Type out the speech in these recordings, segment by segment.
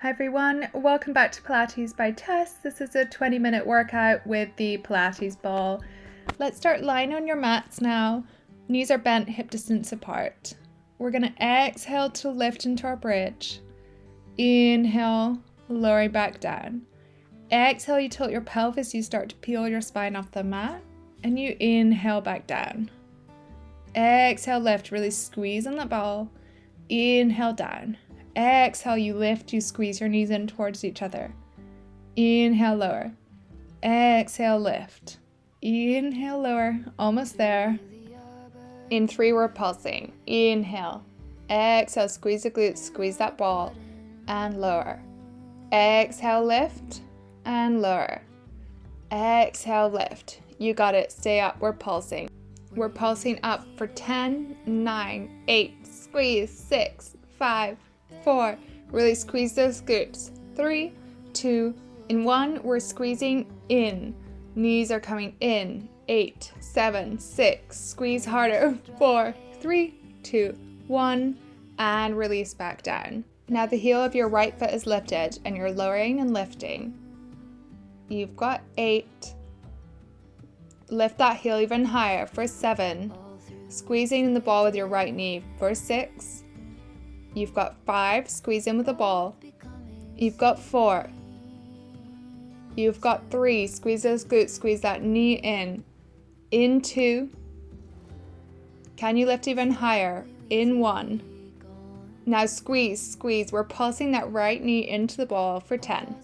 Hi everyone, welcome back to Pilates by Tess. This is a 20-minute workout with the Pilates ball. Let's start lying on your mats now. Knees are bent hip distance apart. We're going to exhale to lift into our bridge. Inhale, lowering back down. Exhale, you tilt your pelvis, you start to peel your spine off the mat, and you inhale back down. Exhale, lift, really squeeze on the ball. Inhale down. Exhale, you lift, you squeeze your knees in towards each other. Inhale, lower. Exhale, lift. Inhale, lower. Almost there. In 3, we're pulsing. Inhale. Exhale, squeeze the glutes, squeeze that ball, and lower. Exhale, lift, and lower. Exhale, lift. You got it. Stay up. We're pulsing. We're pulsing up for 10, 9, 8, squeeze, 6, 5, 4, really squeeze those glutes. 3, 2, and 1, we're squeezing in. Knees are coming in. 8, 7, 6, squeeze harder. 4, 3, 2, 1, and release back down. Now the heel of your right foot is lifted and you're lowering and lifting. You've got 8. Lift that heel even higher for 7. Squeezing the ball with your right knee for 6. You've got 5, squeeze in with the ball. You've got 4. You've got 3, squeeze those glutes, squeeze that knee in 2. Can you lift even higher? In 1. Now squeeze, we're pulsing that right knee into the ball for 10.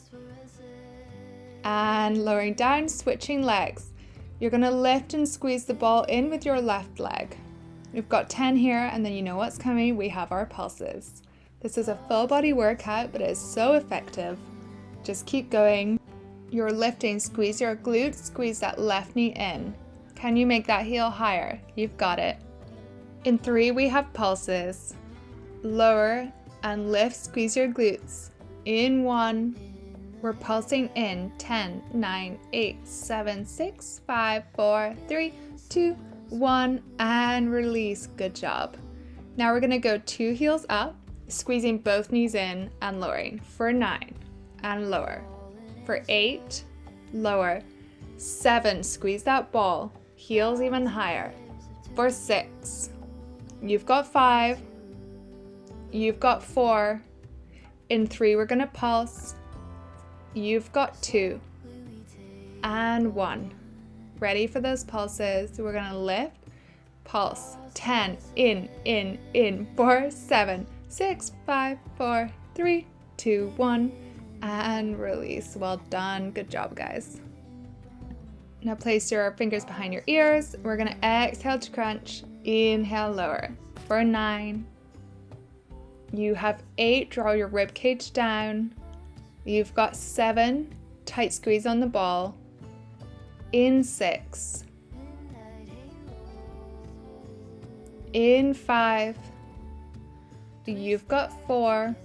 And lowering down, switching legs. You're going to lift and squeeze the ball in with your left leg. We've got 10 here, and then you know what's coming. We have our pulses. This is a full body workout, but it is so effective. Just keep going. You're lifting, squeeze your glutes, squeeze that left knee in. Can you make that heel higher? You've got it. In 3, we have pulses. Lower and lift, squeeze your glutes. In 1, we're pulsing in. 10, 9, 8, 7, 6, 5, 4, 3, 2, 1, and release. Good job. Now we're going to go 2 heels up, squeezing both knees in and lowering for 9 and lower. For 8, lower. 7, squeeze that ball, heels even higher. For 6, you've got 5, you've got 4. In 3, we're going to pulse. You've got 2 and 1. Ready for those pulses. We're going to lift, pulse, 10, in, 4, 7, 6, 5, 4, 3, 2, 1, and release. Well done. Good job, guys. Now place your fingers behind your ears. We're going to exhale to crunch. Inhale, lower. For 9. You have 8, draw your rib cage down. You've got 7, tight squeeze on the ball. In 6. In 5. You've got 4.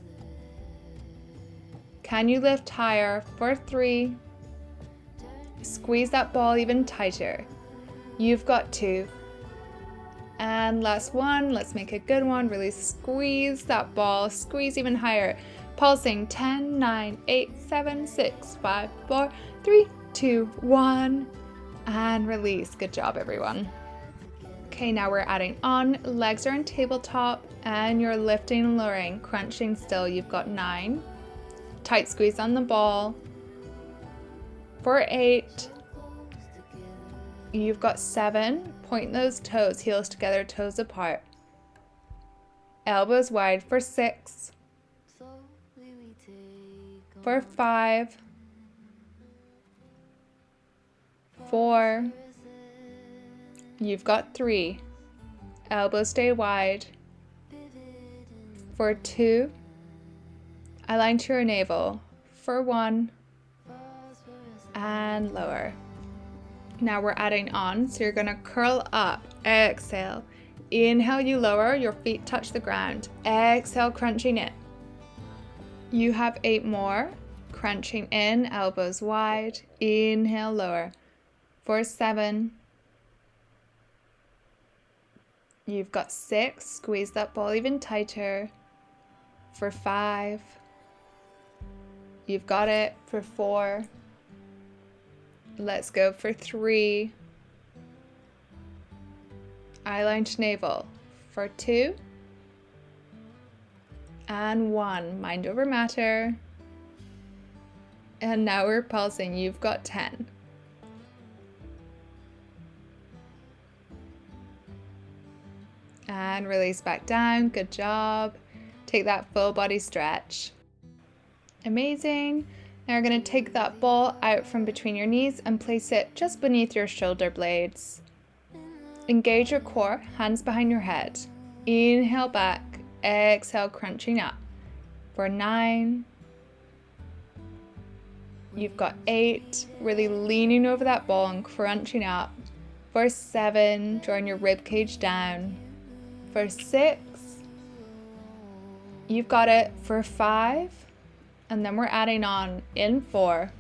Can you lift higher? For 3. Squeeze that ball even tighter. You've got 2. And last one, let's make a good one. Really squeeze that ball, squeeze even higher. Pulsing 10, 9, 8, 7, 6, 5, 4, 3, 2, 1, and release. Good job, everyone. Okay, now we're adding on. Legs are in tabletop, and you're lifting and lowering, crunching still. You've got 9. Tight squeeze on the ball. For 8. You've got 7. Point those toes, heels together, toes apart. Elbows wide for 6. For 5. 4. You've got 3. Elbows stay wide. For 2. Align to your navel. For 1. And lower. Now we're adding on, so you're going to curl up. Exhale. Inhale, you lower, your feet touch the ground. Exhale, crunching in. You have 8 more. Crunching in, elbows wide. Inhale, lower. For 7. You've got 6. Squeeze that ball even tighter. For 5. You've got it for 4. Let's go for 3. Eyeline to navel for 2. And 1. Mind over matter. And now we're pulsing. You've got 10. And release back down. Good job. Take that full body stretch. Amazing. Now we're going to take that ball out from between your knees and place it just beneath your shoulder blades. Engage your core, hands behind your head. Inhale back, exhale, crunching up. For 9. You've got 8, really leaning over that ball and crunching up. For 7, drawing your rib cage down. For 6, you've got it. For 5, and then we're adding on in 4.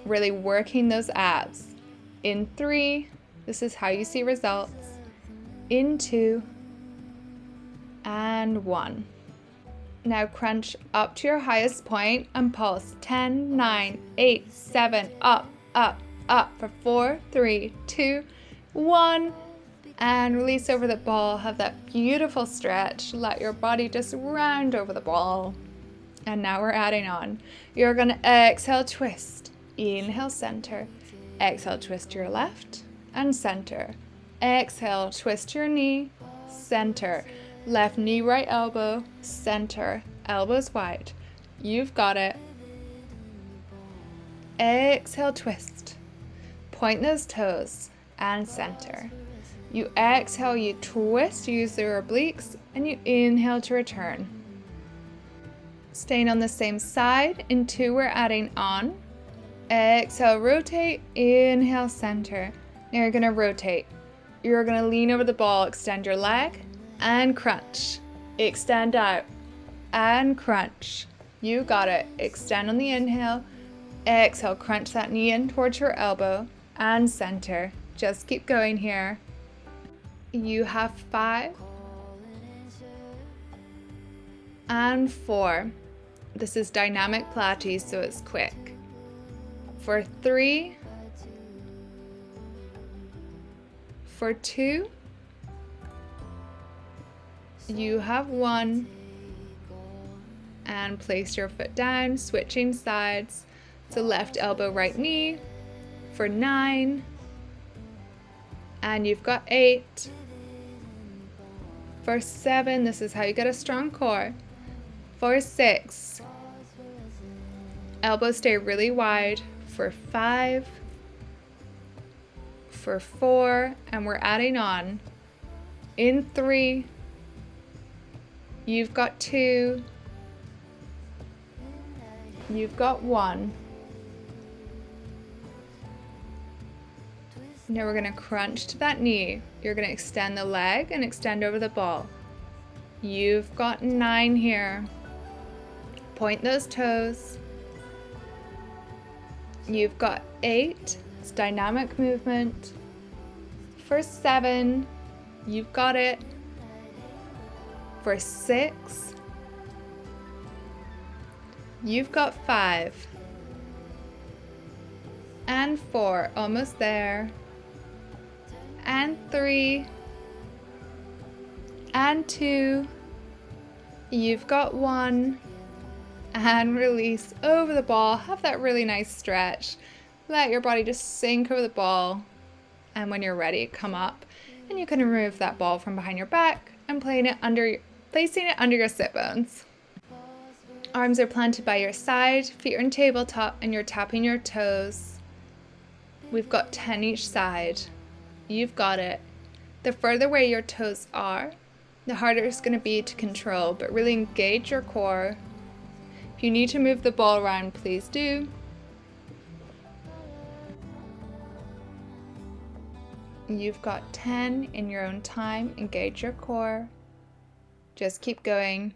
Really working those abs. In 3, this is how you see results. In 2, and 1. Now crunch up to your highest point and pulse. 10, 9, 8, 7, up, up, up for 4, 3, 2, 1. And release over the ball. Have that beautiful stretch. Let your body just round over the ball. And now we're adding on. You're going to exhale, twist. Inhale, center. Exhale, twist to your left and center. Exhale, twist to your knee, center. Left knee, right elbow, center. Elbows wide. You've got it. Exhale, twist. Point those toes and center. You exhale, you twist, use your obliques, and you inhale to return. Staying on the same side. In 2, we're adding on. Exhale, rotate, inhale, center. Now you're going to rotate. You're going to lean over the ball, extend your leg, and crunch. Extend out, and crunch. You got it. Extend on the inhale. Exhale, crunch that knee in towards your elbow, and center. Just keep going here. You have 5, and 4. This is dynamic Pilates, so it's quick. For 3, for 2, you have 1, and place your foot down, switching sides. So left elbow, right knee, for 9, and you've got 8. For 7, this is how you get a strong core. For 6, elbows stay really wide. For 5, for 4, and we're adding on. In 3, you've got 2, you've got 1. Now we're going to crunch to that knee. You're going to extend the leg and extend over the ball. You've got 9 here. Point those toes. You've got 8. It's dynamic movement. For 7, you've got it. For 6, you've got 5. And 4, almost there. And 3. And 2. You've got 1. And release over the ball. Have that really nice stretch. Let your body just sink over the ball. And when you're ready, come up. And you can remove that ball from behind your back and placing it under your sit bones. Arms are planted by your side, feet are in tabletop, and you're tapping your toes. We've got 10 each side. You've got it. The further away your toes are, the harder it's going to be to control, but really engage your core. If you need to move the ball around, please do. You've got 10 in your own time. Engage your core. Just keep going.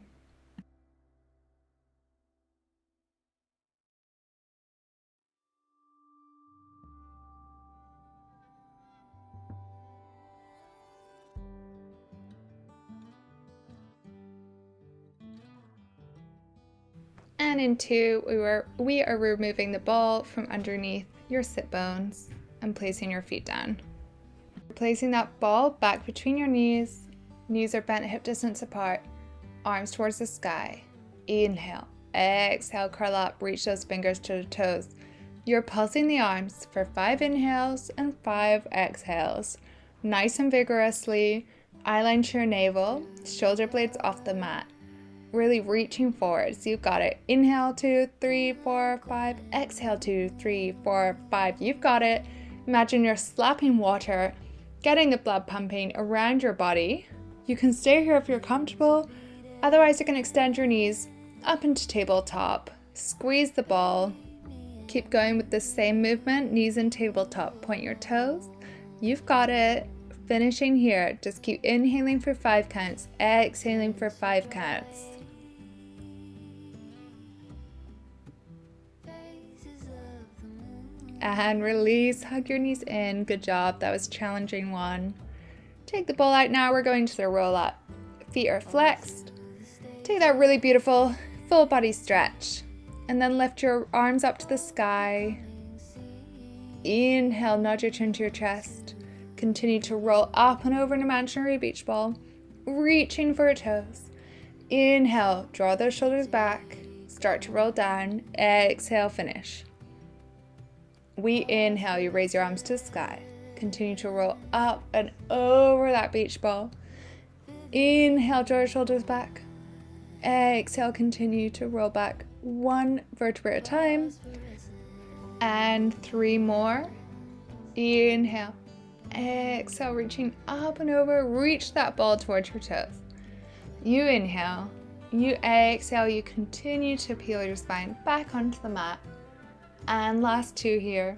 And in 2, we are removing the ball from underneath your sit bones and placing your feet down. Placing that ball back between your knees. Knees are bent hip distance apart. Arms towards the sky. Inhale. Exhale, curl up, reach those fingers to the toes. You're pulsing the arms for 5 inhales and 5 exhales. Nice and vigorously. Eyeline to your navel, shoulder blades off the mat. Really reaching forwards. You've got it. Inhale, 2, 3, 4, 5. Exhale, 2, 3, 4, 5. You've got it. Imagine you're slapping water, getting the blood pumping around your body. You can stay here if you're comfortable. Otherwise, you can extend your knees up into tabletop. Squeeze the ball. Keep going with the same movement. Knees in tabletop. Point your toes. You've got it. Finishing here. Just keep inhaling for 5 counts. Exhaling for 5 counts. And release, hug your knees in. Good job. That was a challenging one. Take the ball out now. We're going to the roll up. Feet are flexed. Take that really beautiful full body stretch. And then lift your arms up to the sky. Inhale, nudge your chin to your chest. Continue to roll up and over an imaginary beach ball. Reaching for your toes. Inhale, draw those shoulders back. Start to roll down. Exhale, finish. We inhale, you raise your arms to the sky. Continue to roll up and over that beach ball. Inhale, draw your shoulders back. Exhale, continue to roll back 1 vertebra at a time. And 3 more. Inhale. Exhale, reaching up and over. Reach that ball towards your toes. You inhale. You exhale, you continue to peel your spine back onto the mat. And last 2 here.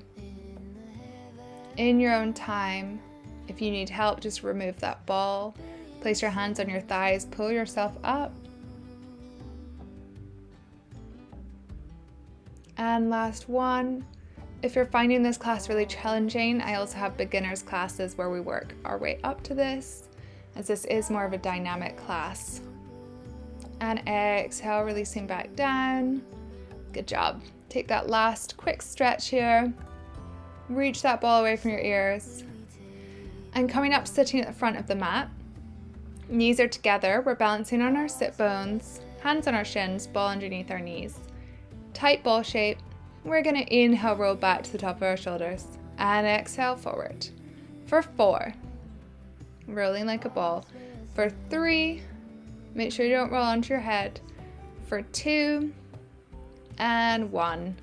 In your own time, if you need help, just remove that ball. Place your hands on your thighs, pull yourself up. And last 1. If you're finding this class really challenging, I also have beginners classes where we work our way up to this, as this is more of a dynamic class. And exhale, releasing back down. Good job. Take that last quick stretch here. Reach that ball away from your ears. And coming up, sitting at the front of the mat. Knees are together. We're balancing on our sit bones. Hands on our shins, ball underneath our knees. Tight ball shape. We're going to inhale, roll back to the top of our shoulders. And exhale, forward. For 4. Rolling like a ball. For 3. Make sure you don't roll onto your head. For 2. And 1.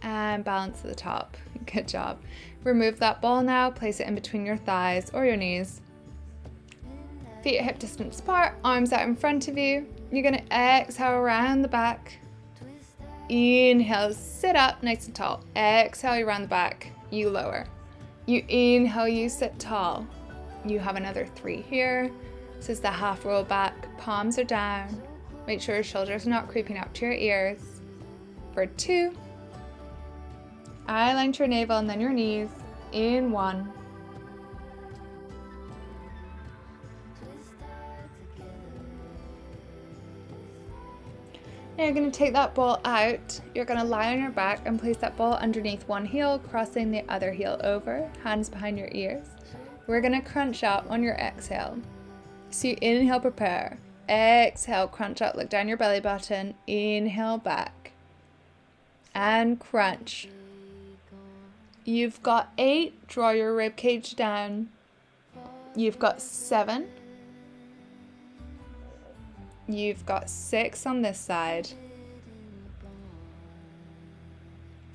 And balance at the top. Good job. Remove that ball now. Place it in between your thighs or your knees. Feet at hip distance apart. Arms out in front of you. You're going to exhale around the back. Inhale, sit up nice and tall. Exhale, you round the back. You lower. You inhale, you sit tall. You have another 3 here. This is the half roll back. Palms are down. Make sure your shoulders are not creeping up to your ears. For 2. Eyeline to your navel and then your knees. In 1. Now you're going to take that ball out. You're going to lie on your back and place that ball underneath one heel, crossing the other heel over, hands behind your ears. We're going to crunch up on your exhale. So you inhale, prepare. Exhale, crunch up, look down your belly button. Inhale, back. And crunch. You've got 8, draw your rib cage down. You've got 7. You've got 6 on this side.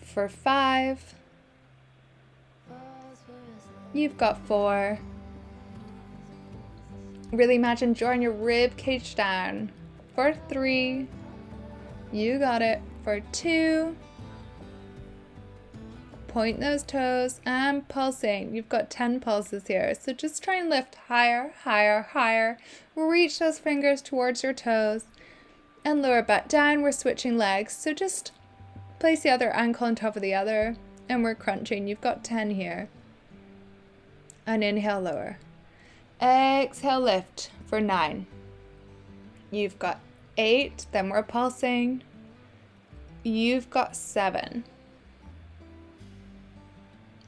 For 5. You've got 4. Really imagine drawing your rib cage down. For 3. You got it. For 2. Point those toes and pulsing. You've got 10 pulses here. So just try and lift higher, higher, higher. Reach those fingers towards your toes and lower back down. We're switching legs. So just place the other ankle on top of the other and we're crunching. You've got 10 here. And inhale, lower. Exhale, lift for 9. You've got 8. Then we're pulsing. You've got 7.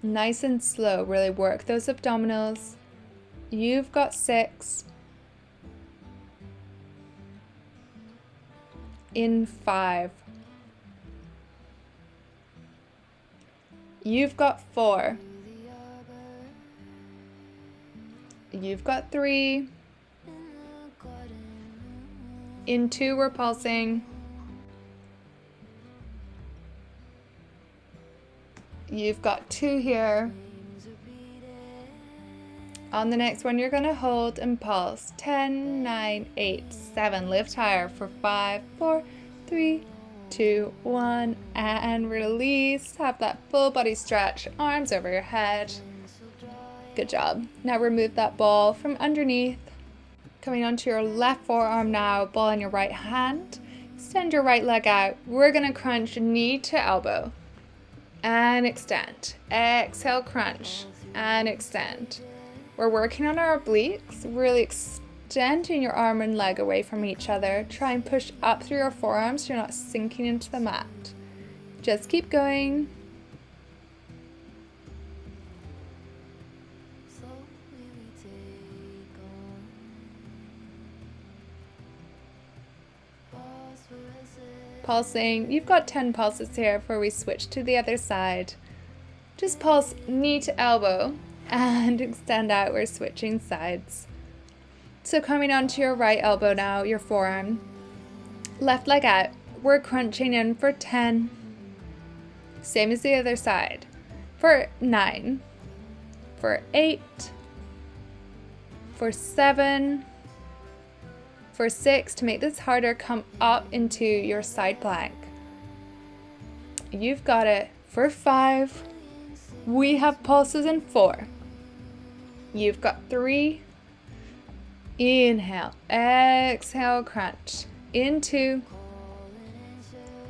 Nice and slow, really work those abdominals. You've got 6. In 5. You've got 4. You've got 3. In 2, we're pulsing. You've got 2 here. On the next one, you're going to hold and pulse. 10, 9, 8, 7. Lift higher for 5, 4, 3, 2, 1. And release. Have that full body stretch. Arms over your head. Good job. Now remove that ball from underneath. Coming onto your left forearm now. Ball in your right hand. Extend your right leg out. We're going to crunch knee to elbow. And extend. Exhale, crunch. And extend. We're working on our obliques, really extending your arm and leg away from each other. Try and push up through your forearms so you're not sinking into the mat. Just keep going. Pulsing. You've got 10 pulses here before we switch to the other side. Just pulse knee to elbow. And extend out, we're switching sides. So coming onto your right elbow now, your forearm. Left leg out, we're crunching in for 10. Same as the other side. For 9. For 8. For 7. For 6, to make this harder, come up into your side plank. You've got it. For 5. We have pulses in 4. You've got 3. Inhale. Exhale, crunch. In 2.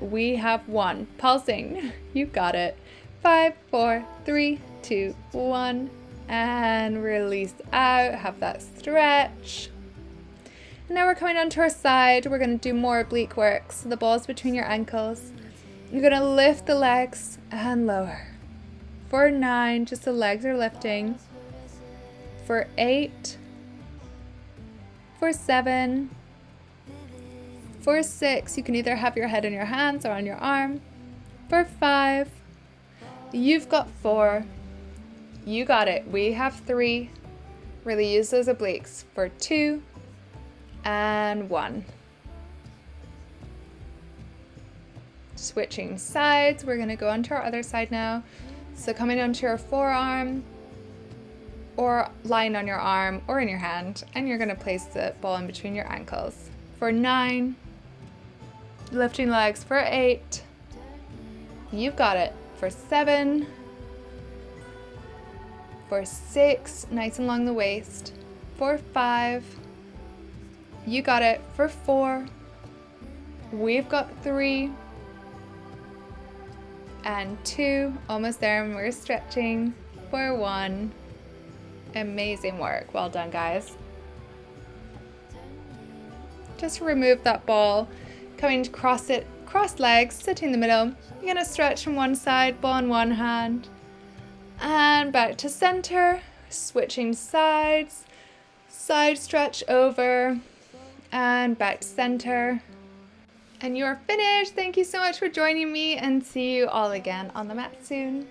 We have 1. Pulsing. You got it. 5, 4, 3, 2, 1. And release out. Have that stretch. And now we're coming onto our side. We're going to do more oblique work. So the ball's between your ankles. You're going to lift the legs and lower. For 9, just the legs are lifting. For 8, for 7, for 6, you can either have your head in your hands or on your arm. For 5, you've got 4, you got it, we have 3, really use those obliques. For 2, and 1. Switching sides, we're going to go onto our other side now. So coming onto your forearm, or lying on your arm or in your hand, and you're going to place the ball in between your ankles. For 9, lifting legs. For 8, you've got it. For 7, for 6, nice and long the waist. For 5, you got it. For 4, we've got 3, and 2, almost there, and we're stretching. For 1. Amazing work. Well done, guys. Just remove that ball. Coming to cross it, crossed legs, sitting in the middle. You're going to stretch from one side, ball in one hand. And back to center. Switching sides. Side stretch over. And back to center. And you're finished. Thank you so much for joining me, and see you all again on the mat soon.